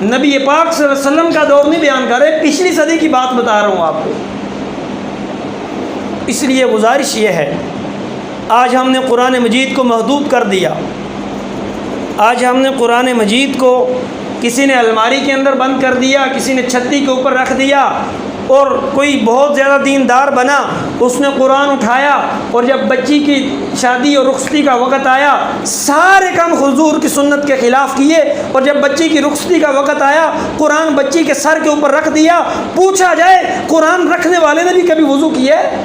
نبی پاک صلی اللہ علیہ وسلم کا دور نہیں بیان کر رہے، پچھلی صدی کی بات بتا رہا ہوں آپ کو۔ اس لیے گزارش یہ ہے، آج ہم نے قرآن مجید کو محدود کر دیا، آج ہم نے قرآن مجید کو کسی نے الماری کے اندر بند کر دیا، کسی نے چھتی کے اوپر رکھ دیا، اور کوئی بہت زیادہ دیندار بنا، اس نے قرآن اٹھایا، اور جب بچی کی شادی اور رخصتی کا وقت آیا سارے کام حضور کی سنت کے خلاف کیے، اور جب بچی کی رخصتی کا وقت آیا قرآن بچی کے سر کے اوپر رکھ دیا۔ پوچھا جائے قرآن رکھنے والے نے بھی کبھی وضو کیا ہے؟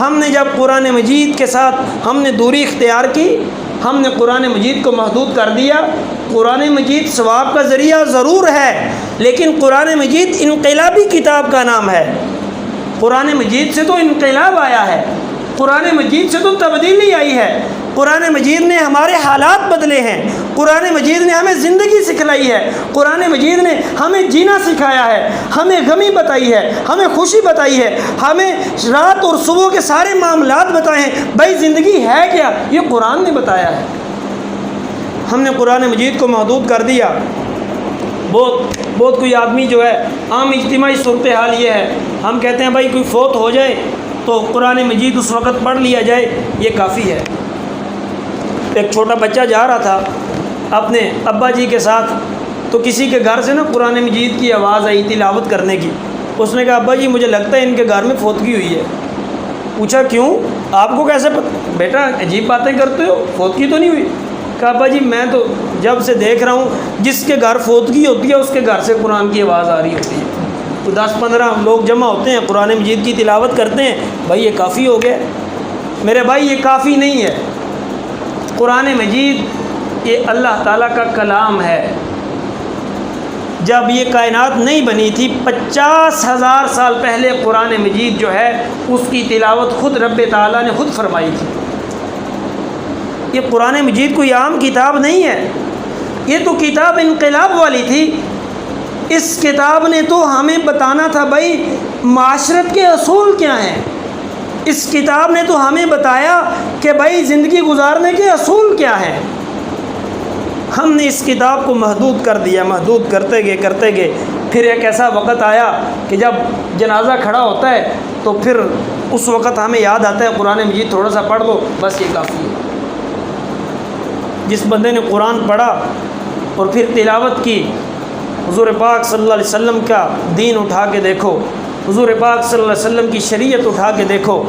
ہم نے جب قرآن مجید کے ساتھ ہم نے دوری اختیار کی، ہم نے قرآن مجید کو محدود کر دیا۔ قرآن مجید ثواب کا ذریعہ ضرور ہے، لیکن قرآن مجید انقلابی کتاب کا نام ہے۔ قرآن مجید سے تو انقلاب آیا ہے، قرآن مجید سے تو تبدیلی آئی ہے، قرآن مجید نے ہمارے حالات بدلے ہیں، قرآن مجید نے ہمیں زندگی سکھلائی ہے، قرآن مجید نے ہمیں جینا سکھایا ہے، ہمیں غمی بتائی ہے، ہمیں خوشی بتائی ہے، ہمیں رات اور صبح کے سارے معاملات بتائے ہیں۔ بھائی زندگی ہے کیا؟ یہ قرآن نے بتایا ہے۔ ہم نے قرآن مجید کو محدود کر دیا۔ بہت کوئی آدمی جو ہے، عام اجتماعی صورتحال یہ ہے، ہم کہتے ہیں بھائی کوئی فوت ہو جائے تو قرآن مجید اس وقت پڑھ لیا جائے، یہ کافی ہے۔ ایک چھوٹا بچہ جا رہا تھا اپنے ابا جی کے ساتھ، تو کسی کے گھر سے نا قرآن مجید کی آواز آئی تلاوت کرنے کی۔ اس نے کہا ابا جی مجھے لگتا ہے ان کے گھر میں فوتگی ہوئی ہے۔ پوچھا کیوں؟ آپ کو کیسے پتہ؟ بیٹا عجیب باتیں کرتے ہو، فوتگی تو نہیں ہوئی؟ کہا ابا جی میں تو جب سے دیکھ رہا ہوں جس کے گھر فوتگی ہوتی ہے اس کے گھر سے قرآن کی آواز آ رہی ہوتی ہے۔ تو 10-15 لوگ جمع ہوتے ہیں، قرآن مجید کی تلاوت کرتے ہیں، بھائی یہ کافی ہو گیا۔ میرے بھائی یہ کافی نہیں ہے۔ قرآن مجید یہ اللہ تعالیٰ کا کلام ہے۔ جب یہ کائنات نہیں بنی تھی 50,000 سال پہلے قرآن مجید جو ہے اس کی تلاوت خود رب تعالیٰ نے خود فرمائی تھی۔ یہ قرآن مجید کوئی عام کتاب نہیں ہے، یہ تو کتاب انقلاب والی تھی۔ اس کتاب نے تو ہمیں بتانا تھا بھائی معاشرت کے اصول کیا ہیں۔ اس کتاب نے تو ہمیں بتایا کہ بھائی زندگی گزارنے کے اصول کیا ہیں۔ ہم نے اس کتاب کو محدود کر دیا، محدود کرتے گئے، پھر ایک ایسا وقت آیا کہ جب جنازہ کھڑا ہوتا ہے تو پھر اس وقت ہمیں یاد آتا ہے قرآن مجید تھوڑا سا پڑھ لو، بس یہ کافی ہے۔ جس بندے نے قرآن پڑھا اور پھر تلاوت کی، حضور پاک صلی اللہ علیہ وسلم کا دین اٹھا کے دیکھو، حضور پاک صلی اللہ علیہ وسلم کی شریعت اٹھا کے دیکھو۔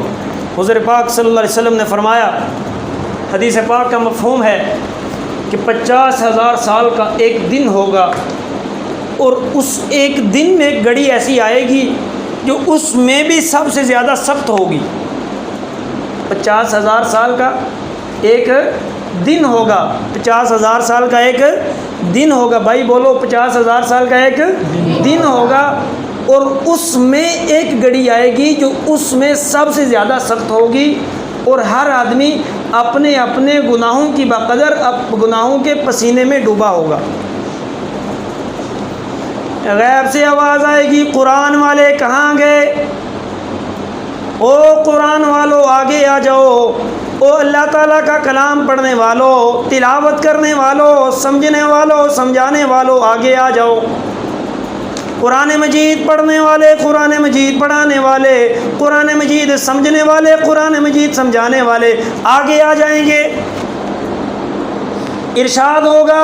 حضور پاک صلی اللہ علیہ وسلم نے فرمایا، حدیث پاک کا مفہوم ہے کہ 50,000 سال کا ایک دن ہوگا، اور اس ایک دن میں ایک گھڑی ایسی آئے گی جو اس میں بھی سب سے زیادہ سخت ہوگی۔ 50,000 سال کا ایک دن ہوگا، 50,000 سال کا ایک دن ہوگا۔ بھائی بولو 50,000 سال کا ایک دن ہوگا، اور اس میں ایک گھڑی آئے گی جو اس میں سب سے زیادہ سخت ہوگی، اور ہر آدمی اپنے اپنے گناہوں کی بقدر گناہوں کے پسینے میں ڈوبا ہوگا۔ غیب سے آواز آئے گی، قرآن والے کہاں گئے؟ او قرآن والو آگے آ جاؤ، او اللہ تعالیٰ کا کلام پڑھنے والو، تلاوت کرنے والو، سمجھنے والو، سمجھانے والو آگے آ جاؤ۔ قرآن مجید پڑھنے والے، قرآن مجید پڑھانے والے، قرآن مجید سمجھنے والے، قرآن مجید سمجھانے والے آگے آ جائیں گے۔ ارشاد ہوگا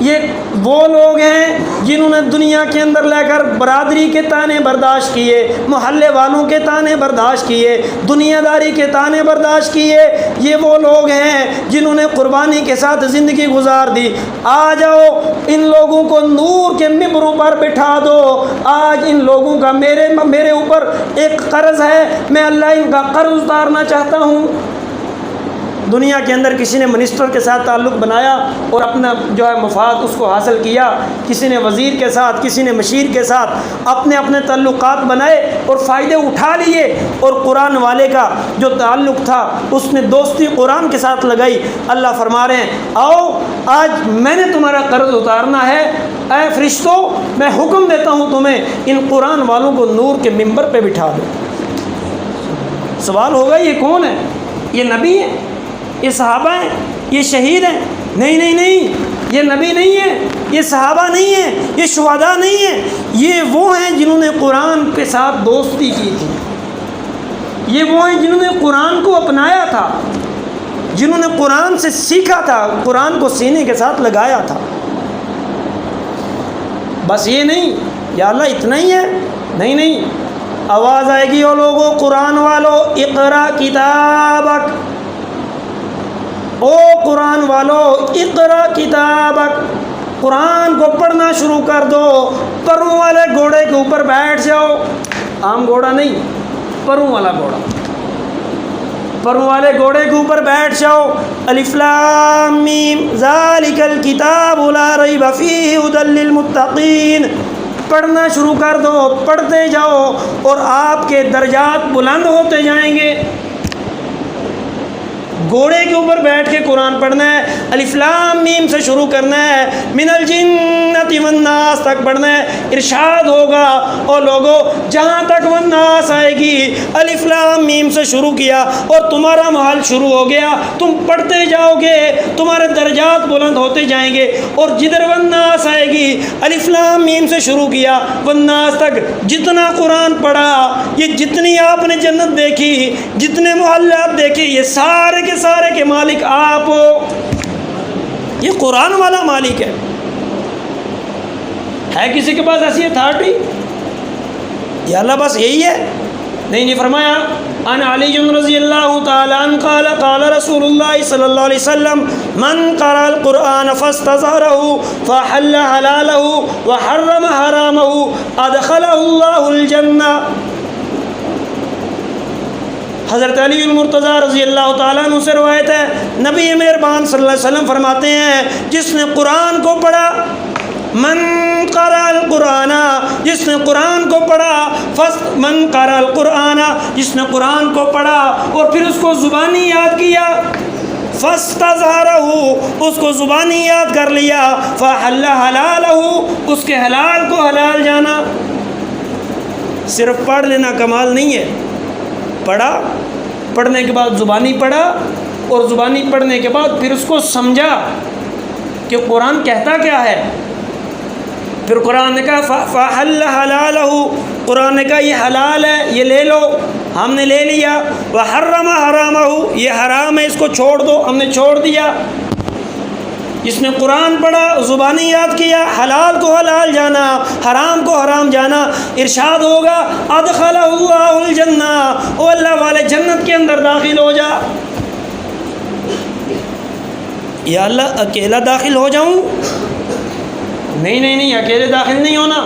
یہ وہ لوگ ہیں جنہوں نے دنیا کے اندر لے کر برادری کے تانے برداشت کیے، محلے والوں کے تانے برداشت کیے، دنیا داری کے تانے برداشت کیے۔ یہ وہ لوگ ہیں جنہوں نے قربانی کے ساتھ زندگی گزار دی۔ آ جاؤ ان لوگوں کو نور کے ممبروں پر بٹھا دو۔ آج ان لوگوں کا میرے اوپر ایک قرض ہے، میں اللہ ان کا قرض اتارنا چاہتا ہوں۔ دنیا کے اندر کسی نے منسٹر کے ساتھ تعلق بنایا اور اپنا جو ہے مفاد اس کو حاصل کیا، کسی نے وزیر کے ساتھ، کسی نے مشیر کے ساتھ اپنے اپنے تعلقات بنائے اور فائدے اٹھا لیے، اور قرآن والے کا جو تعلق تھا اس نے دوستی قرآن کے ساتھ لگائی۔ اللہ فرما رہے ہیں آؤ آج میں نے تمہارا قرض اتارنا ہے، اے فرشتوں میں حکم دیتا ہوں تمہیں ان قرآن والوں کو نور کے ممبر پہ بٹھا دو۔ سوال ہوگا یہ کون ہے؟ یہ نبی ہے؟ یہ صحابہ ہیں؟ یہ شہید ہیں؟ نہیں نہیں نہیں، یہ نبی نہیں ہے، یہ صحابہ نہیں ہے، یہ شہداء نہیں ہے، یہ وہ ہیں جنہوں نے قرآن کے ساتھ دوستی کی تھی، یہ وہ ہیں جنہوں نے قرآن کو اپنایا تھا، جنہوں نے قرآن سے سیکھا تھا، قرآن کو سینے کے ساتھ لگایا تھا۔ بس یہ نہیں یا اللہ اتنا ہی ہے، نہیں نہیں، آواز آئے گی او لوگو قرآن والو اقرا کتابک، او قرآن والو اقرا کتابک، قرآن کو پڑھنا شروع کر دو، پروں والے گھوڑے کے اوپر بیٹھ جاؤ، عام گھوڑا نہیں، پروں والا گھوڑا، پروں والے گھوڑے کے اوپر بیٹھ جاؤ۔ الف لام میم ذالک الکتاب لا ریب فیہ ھدی للمتقین، پڑھنا شروع کر دو، پڑھتے جاؤ اور آپ کے درجات بلند ہوتے جائیں گے۔ گھوڑے کے اوپر بیٹھ کے قرآن پڑھنا ہے، الف لام میم سے شروع کرنا ہے، من الجنۃ والناس تک پڑھنا ہے۔ ارشاد ہوگا اور لوگوں جہاں تک والناس آئے گی، الف لام میم سے شروع کیا اور تمہارا محل شروع ہو گیا، تم پڑھتے جاؤ گے، تمہارے درجات بلند ہوتے جائیں گے، اور جدھر والناس آئے گی، الف لام میم سے شروع کیا والناس تک، جتنا قرآن پڑھا، یہ جتنی آپ نے جنت دیکھی، جتنے محلات دیکھے، یہ سارے کے مالک آپ ہو، یہ قرآن والا مالک ہے۔ کسی کے پاس ایسی اتھارٹی؟ یا اللہ بس یہی ہے؟ نہیں، فرمایا ان علی رضی اللہ تعالیٰ عنہ قال قال رسول اللہ صلی اللہ علیہ وسلم من قرأ القرآن فاستظہرہ فحل حلالہ وحرم حرامہ ادخلہ اللہ الجنہ۔ حضرت علی المرتضیٰ رضی اللہ تعالیٰ عنہ سے روایت ہے، نبی مہربان صلی اللہ علیہ وسلم فرماتے ہیں جس نے قرآن کو پڑھا، من قرأ القرآن، جس نے قرآن کو پڑھا، من قرأ القرآن، جس نے قرآن کو پڑھا اور پھر اس کو زبانی یاد کیا، فاستظہرہ، اس کو زبانی یاد کر لیا، فحل حلالہ، اس کے حلال کو حلال جانا۔ صرف پڑھ لینا کمال نہیں ہے، پڑھا، پڑھنے کے بعد زبانی پڑھا اور زبانی پڑھنے کے بعد پھر اس کو سمجھا کہ قرآن کہتا کیا ہے۔ پھر قرآن نے کہا فحل حلالہ، قرآن نے کہا یہ حلال ہے، یہ لے لو، ہم نے لے لیا، وحرم حرامہ، یہ حرام ہے، اس کو چھوڑ دو، ہم نے چھوڑ دیا۔ جس نے قرآن پڑھا، زبانی یاد کیا، حلال کو حلال جانا، حرام کو حرام جانا، ارشاد ہوگا ادخلہ اللہ الجنہ، او اللہ والے جنت کے اندر داخل ہو جا۔ یا اللہ اکیلا داخل ہو جاؤں؟ نہیں، اکیلے داخل نہیں ہونا۔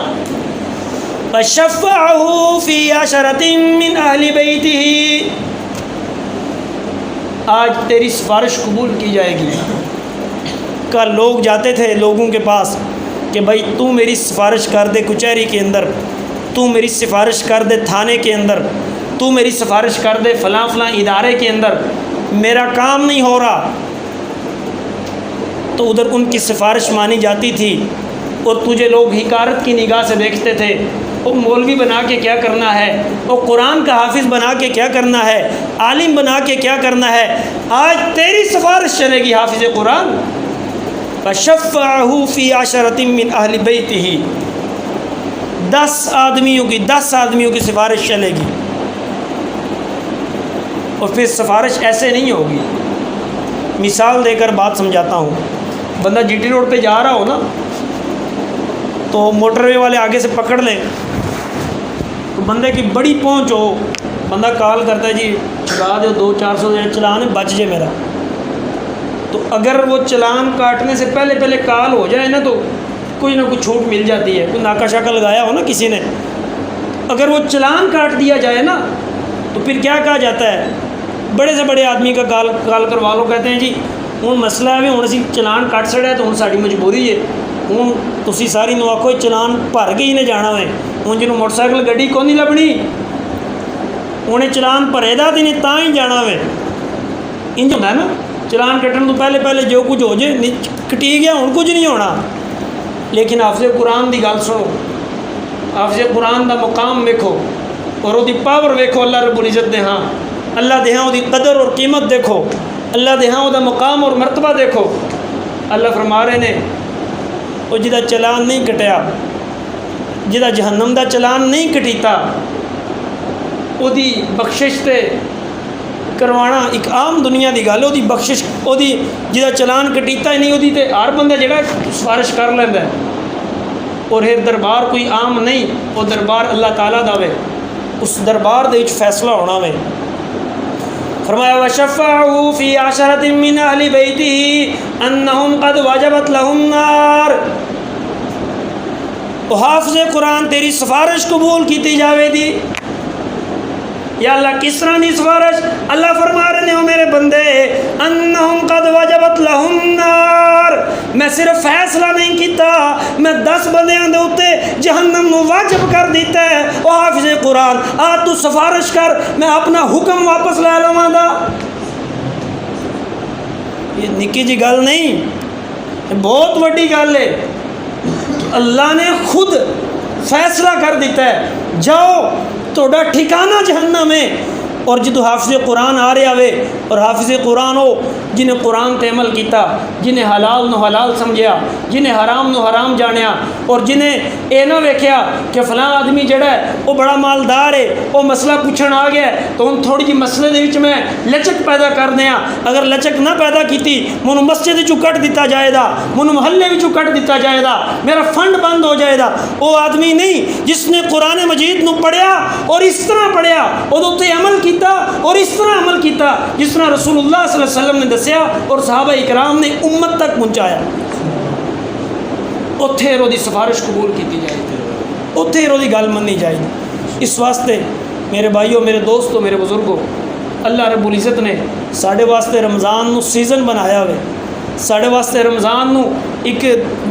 فشفعہ فی عشرۃ من اہل بیتہ، آج تیری سفارش قبول کی جائے گی۔ کل لوگ جاتے تھے لوگوں کے پاس کہ بھائی تو میری سفارش کر دے کچہری کے اندر، تو میری سفارش کر دے تھانے کے اندر، تو میری سفارش کر دے فلاں فلاں ادارے کے اندر، میرا کام نہیں ہو رہا، تو ادھر ان کی سفارش مانی جاتی تھی اور تجھے لوگ حقارت کی نگاہ سے دیکھتے تھے، وہ مولوی بنا کے کیا کرنا ہے، وہ قرآن کا حافظ بنا کے کیا کرنا ہے، عالم بنا کے کیا کرنا ہے۔ آج تیری سفارش چلے گی حافظ قرآن۔ فشفعہ فی عشرۃ من اہل بیتہ، 10 آدمیوں کی سفارش چلے گی، اور پھر سفارش ایسے نہیں ہوگی۔ مثال دے کر بات سمجھاتا ہوں، بندہ جی ٹی روڈ پہ جا رہا ہو نا، تو موٹر وے والے آگے سے پکڑ لیں، تو بندے کی بڑی پہنچ ہو، بندہ کال کرتا ہے جی چلا دو 200-400 چلان ہے بچ جائے میرا، تو اگر وہ چلان کاٹنے سے پہلے کال ہو جائے نا، تو کچھ نہ کچھ چھوٹ مل جاتی ہے، کوئی ناکہ شاکہ لگایا ہو نا کسی نے، اگر وہ چلان کاٹ دیا جائے نا، تو پھر کیا کہا جاتا ہے، بڑے سے بڑے آدمی کا کال کروا لو، کہتے ہیں جی ہوں مسئلہ ہے، ہوں اسی چلان کٹ سڑیا تو ہوں ساری مجبوری ہے، ہوں تسی ساری نو آکھو چلان بھر کے ہی نے جانا ہوئے، ہوں جنہوں موٹر سائیکل گڈی کو نہیں لبنی، انہیں چلان بھرے دا تے نہیں تاں ہی جانا ہوئے، انج ہوتا ہے نا، چلان کٹن تو پہلے جو کچھ ہو جائے کٹی گیا، ہوں کچھ نہیں ہونا۔ لیکن حافظ قرآن دی گل سنو، حافظ قرآن دا مقام ویکھو اور وہ دی پاور ویکھو، اللہ رب العزت دے ہاں، اللہ دے ہاں وہ دی قدر اور قیمت دیکھو، اللہ دے ہاں وہ دا مقام اور مرتبہ دیکھو۔ اللہ فرما رہے نے وہ جہاں چلان نہیں کٹیا، جہاں جہنم دا چلان نہیں کٹیتا، وہ دی بخشش تے کروانا ایک عام دنیا دی گل، وہ دی بخشش وہ دی جہاں چلان کٹیتا ہی نہیں، وہ دی تے ہر بندہ جڑا سفارش کر لینا ہے۔ اور یہ دربار کوئی عام نہیں، وہ دربار اللہ تعالیٰ دا وے، اس دربار دے وچ فیصلہ ہونا وے۔ فرمایا وَشَفَّعُوا فِي عَشَرَةٍ مِّنْ أَهْلِ بَيْتِهِ أَنَّهُمْ قَدْ وَجَبَتْ لَهُمْ نَارٌ، تو حافظ قرآن تیری سفارش قبول کیتی جاوے دی۔ یا اللہ کس طرح دی سفارش؟ اللہ فرما رہے ہیں میرے بندے انہم قد وجبت لہم نار، میں صرف فیصلہ نہیں کیتا، میں 10 بندیاں دے اوتے جہنم نو واجب کر دیتا ہے۔ او حافظ قرآن آ تو سفارش کر، میں اپنا حکم واپس لے لواں گا۔ یہ نکی جی گل نہیں، بہت وڈی گل ہے۔ اللہ نے خود فیصلہ کر دیتا ہے جاؤ توڑا ٹھکانہ جہنم ہے۔ اور جدو حافظ قرآن آ رہا ہوئے اور حافظ قرآن ہو جنہیں قرآن تے عمل کیتا، جنہیں حلال نو حلال سمجھیا، جنہیں حرام نو حرام جانیا، اور جنہیں اے نہ ویکھیا کہ فلاں آدمی جڑا ہے وہ بڑا مالدار ہے، وہ مسئلہ پوچھن آ گیا ہے تو ان تھوڑی جی مسئلے دے وچ میں لچک پیدا کر دیا، اگر لچک نہ پیدا کیتی منو مسجد وچوں کٹ دیتا جائے گا، منو محلے وچوں کٹ دیتا جائے گا، میرا فنڈ بند ہو جائے گا۔ وہ آدمی نہیں جس نے قرآن مجید نو پڑھیا اور اس طرح پڑھیا، وہ تے عمل کیتا اور اس طرح عمل کیتا جس طرح رسول اللہ صلی اللہ علیہ وسلم نے دسیا اور صحابہ اکرام نے امت تک پہنچایا، اتھے رو دی سفارش قبول کیتی جائے گی، اتھے رو دی گل منی جائے گی۔ اس واسطے میرے بھائیوں، میرے دوستوں، میرے بزرگوں، اللہ رب العزت نے ساڑھے واسطے رمضان نو سیزن بنایا ہوئے، ساڑھے واسطے رمضان نو ایک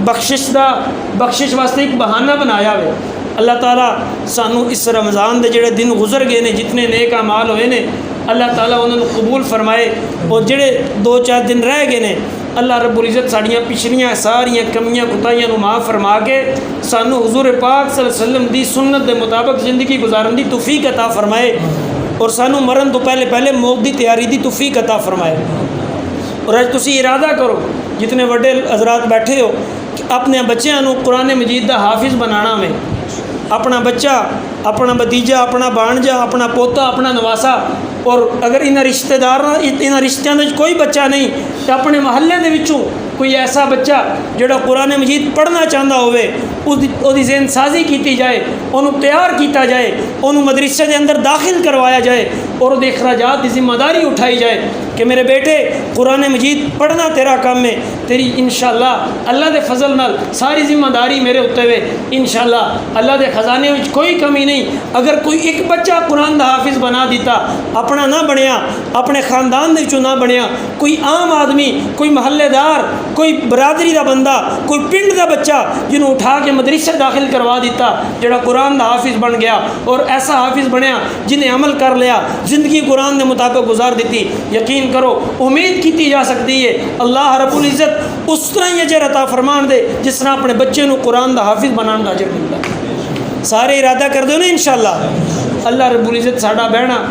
بخشش واسطے ایک بہانہ بنایا ہوئے۔ اللہ تعالیٰ سانو اس رمضان دے جڑے دن گزر گئے نے، جتنے نیک اعمال ہوئے نے، اللہ تعالیٰ انہوں نے قبول فرمائے، اور جڑے 2-4 دن رہ گئے نے اللہ رب العزت ساڑیاں پچھلیاں ساریاں کمیاں کوتاہیاں نو معاف فرما کے سانو حضور پاک صلی اللہ علیہ وسلم دی سنت دے مطابق زندگی گزارن دی توفیق عطا فرمائے، اور سانو مرن تو پہلے موت دی تیاری دی توفیق عطا فرمائے۔ اور اج تسی ارادہ کرو جتنے وڈے حضرات بیٹھے ہو کہ اپنے بچیاں نو قرآن مجید دا حافظ بنانا میں، اپنا بچہ، اپنا بتیجا، اپنا بانجا، اپنا پوتا، اپنا نواسا، اور اگر انہاں رشتہ دار انہاں رشتیاں دے کوئی بچہ نہیں تو اپنے محلے دے وچوں کوئی ایسا بچہ جڑا قرآن مجید پڑھنا چاہتا ہوئے اس دی ذہن سازی کیتی جائے، انہوں تیار کیتا جائے، انہوں مدرسے دے اندر داخل کروایا جائے، اور وہ اخراجات کی ذمہ داری اٹھائی جائے کہ میرے بیٹے قرآن مجید پڑھنا تیرا کام ہے، تیری انشاءاللہ اللہ دے فضل نال ساری ذمہ داری میرے اتنے ہوئے، انشاءاللہ اللہ دے خزانے میں کوئی کمی نہیں۔ اگر کوئی ایک بچہ قرآن دا حافظ بنا دیتا، اپنا نہ بنیا، اپنے خاندان دے وچوں نہ بنیا، کوئی عام آدمی، کوئی محلے دار، کوئی برادری دا بندہ، کوئی پنڈ دا بچہ جنہوں اٹھا کے مدرسے داخل کروا دیتا، جڑا قرآن دا حافظ بن گیا اور ایسا حافظ بنیا جنہیں عمل کر لیا، زندگی قرآن دے مطابق گزار دیتی، یقین کرو امید کیتی جا سکتی ہے اللہ رب العزت اس طرح ہی اجر عطا فرمان دے جس طرح اپنے بچے نو قرآن دا حافظ بنان دا اجر ملتا ہے۔ سارے ارادہ کر دو نا انشاءاللہ۔ اللہ رب العزت ساڈا بہنا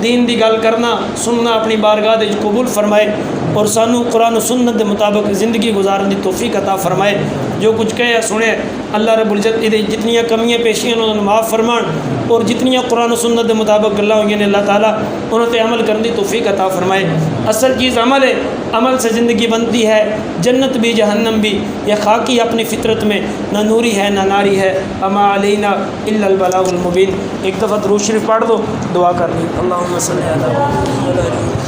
دین دی گل کرنا سننا اپنی بارگاہ دے قبول فرمائے، اور سانو قرآن و سنت دے مطابق زندگی گزارن دی توفیق عطا فرمائے۔ جو کچھ کہے سنے اللہ رب العزت یہ جتنیاں کمیاں پیشیاں انہوں معاف فرمان، اور جتنیاں قرآن و سنت دے مطابق اللہ ہوئی نے اللہ تعالیٰ انہوں تے عمل کرنے دی توفیق عطا فرمائے۔ اصل چیز عمل ہے، عمل سے زندگی بنتی ہے، جنت بھی جہنم بھی، یہ خاکی اپنی فطرت میں نہ نوری ہے نہ ناری ہے۔ اما علینا الا البلاغ المبین۔ ایک دفعہ درود شریف پڑھ دو، دعا کر لی۔ اللہم صلی علی محمد۔